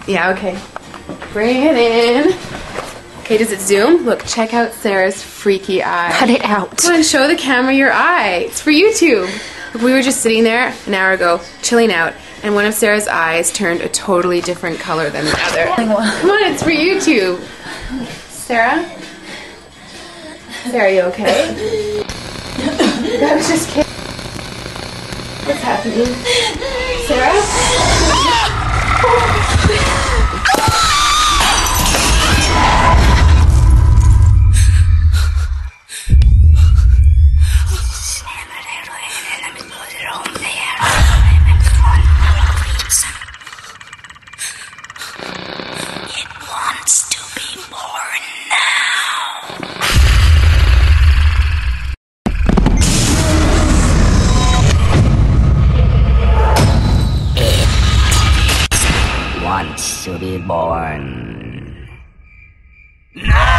Yeah, okay. Bring it in. Okay, does it zoom? Look, check out Sarah's freaky eye. Cut it out. Come on, show the camera your eye. It's for YouTube. Look, we were just sitting there an hour ago, chilling out, and one of Sarah's eyes turned a totally different color than the other. Come on, it's for YouTube. Sarah? Sarah, are you okay? I was just kidding. What's happening? Sarah? It wants to be born now. It wants to be born now.